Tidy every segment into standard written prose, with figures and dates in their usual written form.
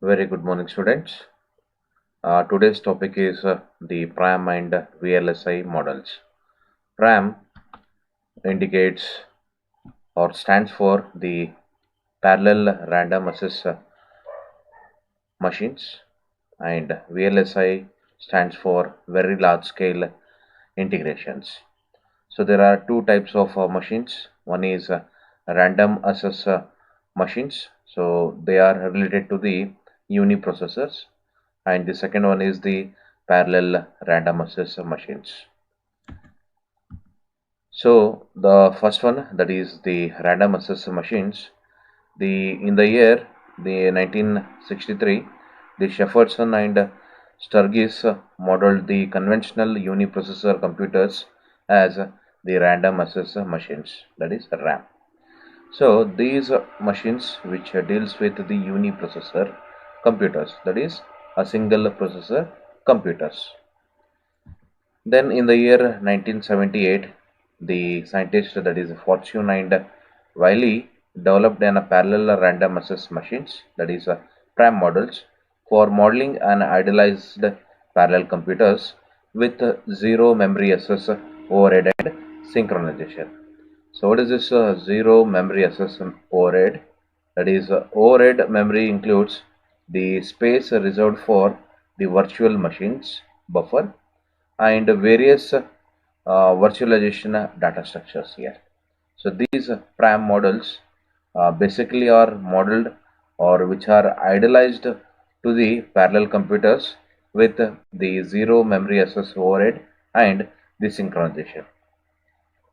Very good morning, students. Today's topic is the PRAM and VLSI models. PRAM indicates or stands for the parallel random access machines, and VLSI stands for very large scale integrations. So there are two types of machines. One is random access machines. So they are related to the uniprocessors, and the second one is the parallel random access machines. So the first one, that is the random access machines, the in the year the 1963, the Shepardson and Sturgis modeled the conventional uniprocessor computers as the random access machines, that is RAM. So these machines which deals with the uniprocessor computers, that is a single processor computers. Then in the year 1978, the scientist, that is Fortune and Wiley, developed a parallel random access machines, that is PRAM models, for modeling an idealized parallel computers with zero memory access overhead and synchronization. So what is this zero memory access overhead? That is overhead memory includes the space reserved for the virtual machines buffer and various virtualization data structures here. So these PRAM models basically are modeled or which are idealized to the parallel computers with the zero memory access overhead and the synchronization.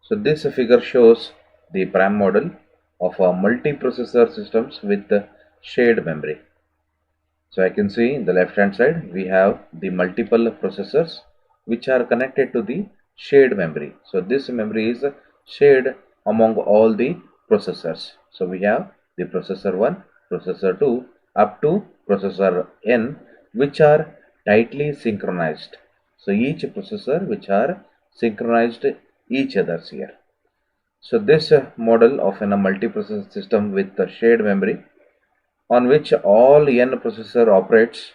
So this figure shows the PRAM model of a multiprocessor systems with shared memory. So I can see in the left hand side we have the multiple processors which are connected to the shared memory. So this memory is shared among all the processors. So we have the processor 1, processor 2 up to processor n, which are tightly synchronized. So each processor which are synchronized each others here. So this model of a multiprocessor system with the shared memory on which all n processor operates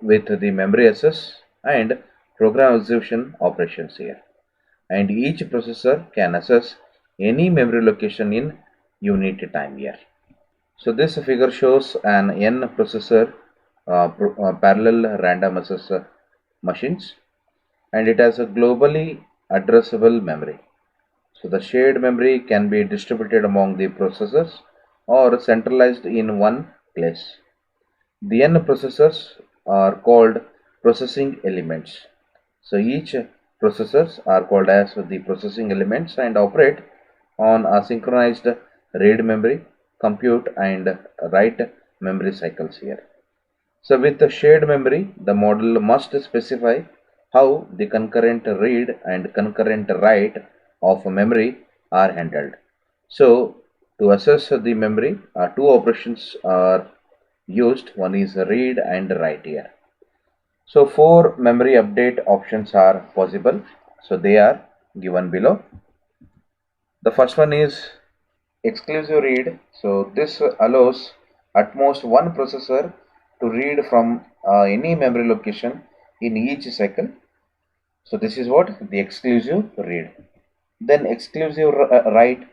with the memory access and program execution operations here, and each processor can access any memory location in unit time here. So this figure shows an n processor parallel random access machines, and it has a globally addressable memory. So the shared memory can be distributed among the processors or centralized in one place. The n processors are called processing elements. So each processors are called as the processing elements and operate on a synchronized read memory, compute and write memory cycles here. So with the shared memory, the model must specify how the concurrent read and concurrent write of memory are handled. So to access the memory, two operations are used. One is read and write here. So four memory update options are possible. So they are given below. The first one is exclusive read. So this allows at most one processor to read from any memory location in each cycle. So this is what the exclusive read. Then exclusive write.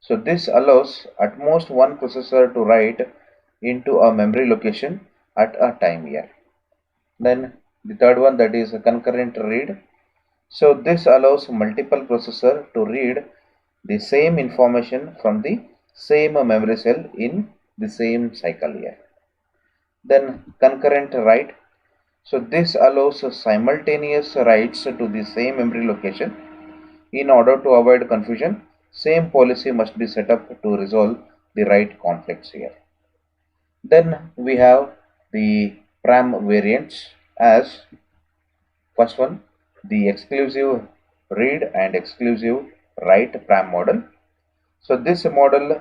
So this allows at most one processor to write into a memory location at a time here. Then the third one, that is a concurrent read. So this allows multiple processor to read the same information from the same memory cell in the same cycle here. Then concurrent write. So this allows simultaneous writes to the same memory location. In order to avoid confusion, same policy must be set up to resolve the write conflicts here. Then we have the PRAM variants as first one, the exclusive read and exclusive write PRAM model. So this model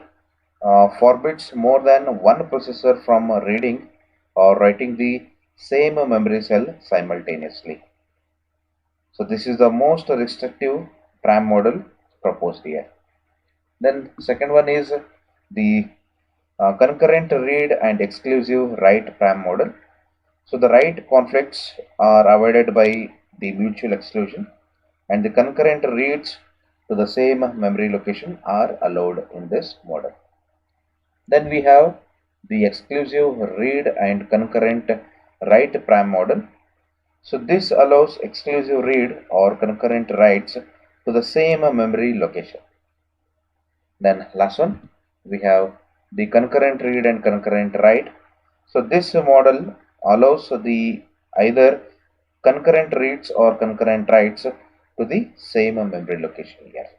forbids more than one processor from reading or writing the same memory cell simultaneously. So this is the most restrictive PRAM model proposed here. Then second one is the Concurrent read and exclusive write PRAM model. So the write conflicts are avoided by the mutual exclusion, and the concurrent reads to the same memory location are allowed in this model. Then we have the exclusive read and concurrent write PRAM model. So this allows exclusive read or concurrent writes to the same memory location. Then last one, we have the concurrent read and concurrent write. So this model allows the either concurrent reads or concurrent writes to the same memory location here.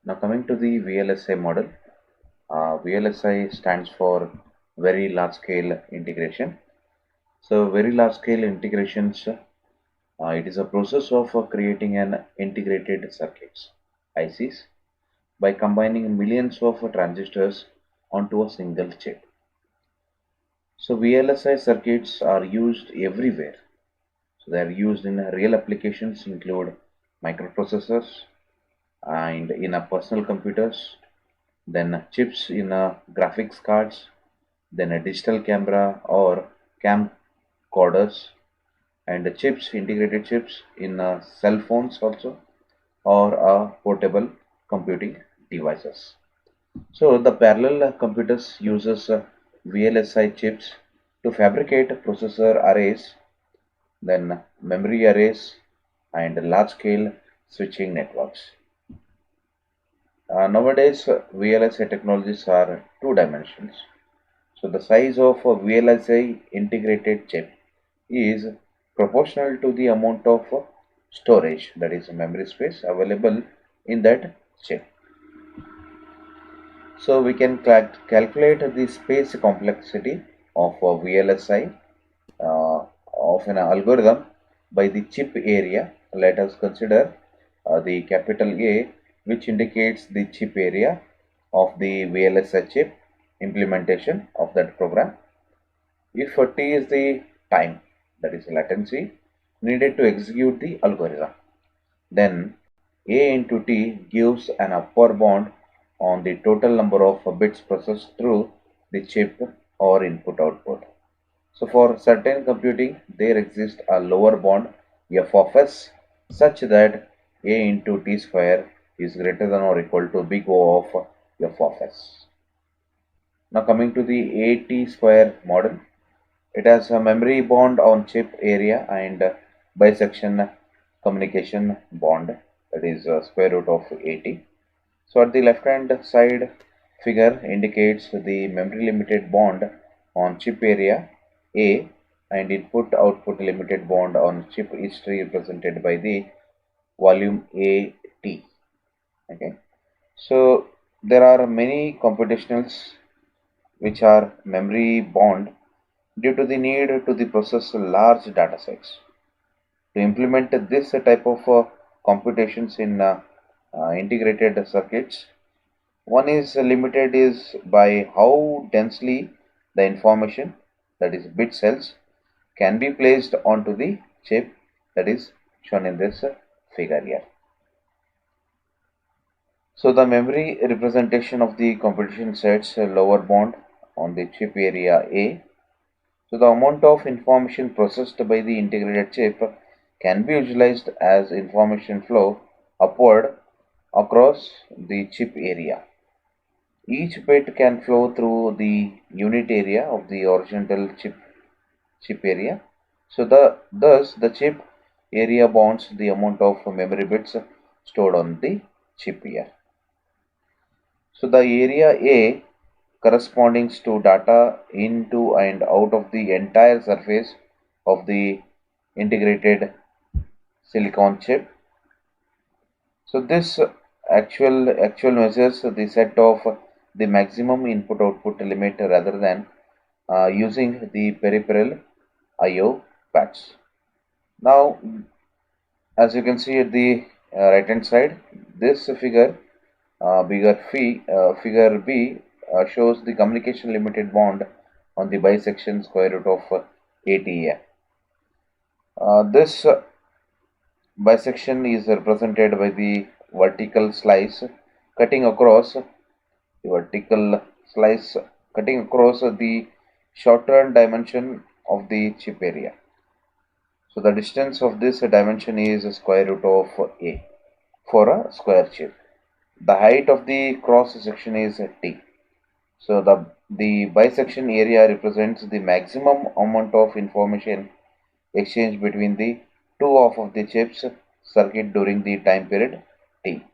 Now coming to the VLSI model, VLSI stands for Very Large Scale Integration. So very large scale integrations, it is a process of creating an integrated circuits, ICs, by combining millions of transistors onto a single chip. So VLSI circuits are used everywhere. So they are used in real applications include microprocessors and in a personal computers, then chips in graphics cards, then a digital camera or camcorders, and the chips, integrated chips in cell phones also, or portable computing devices. So the parallel computers uses VLSI chips to fabricate processor arrays, then memory arrays, and large-scale switching networks. Nowadays, VLSI technologies are two dimensions. So the size of a VLSI integrated chip is proportional to the amount of storage, that is memory space available in that chip. So we can calculate the space complexity of a VLSI of an algorithm by the chip area. Let us consider the capital A, which indicates the chip area of the VLSI chip implementation of that program. If T is the time, that is latency needed to execute the algorithm, then A into T gives an upper bound on the total number of bits processed through the chip or input output. So for certain computing, there exists a lower bound f of s such that A into T square is greater than or equal to big O of f of s. Now coming to the AT square model, it has a memory bond on chip area and bisection communication bond, that is square root of AT. So at the left hand side figure indicates the memory limited bond on chip area A and input output limited bond on chip history represented by the volume AT. Okay. So there are many computationals which are memory bond due to the need to the process large data sets. To implement this type of computations in integrated circuits, one is limited is by how densely the information, that is bit cells, can be placed onto the chip, that is shown in this figure here. So the memory representation of the computation sets a lower bound on the chip area A. So the amount of information processed by the integrated chip can be visualized as information flow upward across the chip area. Each bit can flow through the unit area of the horizontal chip area. So thus the chip area bounds the amount of memory bits stored on the chip here. So the area A corresponding to data into and out of the entire surface of the integrated silicon chip. So this actual measures the set of the maximum input output limit rather than using the peripheral IO pads. Now, as you can see at the right hand side, this figure B shows the communication limited bond on the bisection square root of ATA. This bisection is represented by the vertical slice cutting across the vertical slice cutting across the shorter dimension of the chip area. So the distance of this dimension is square root of a for a square chip. The height of the cross section is t. So the bisection area represents the maximum amount of information exchanged between the two of the chips circuit during the time period t.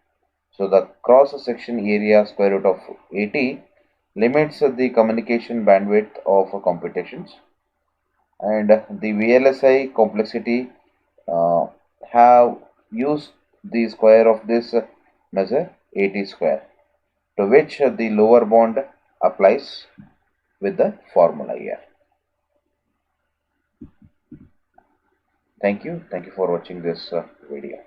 So the cross section area square root of AT limits the communication bandwidth of computations, and the VLSI complexity uh, have used the square of this measure AT square, to which the lower bound applies with the formula here. Thank you for watching this video.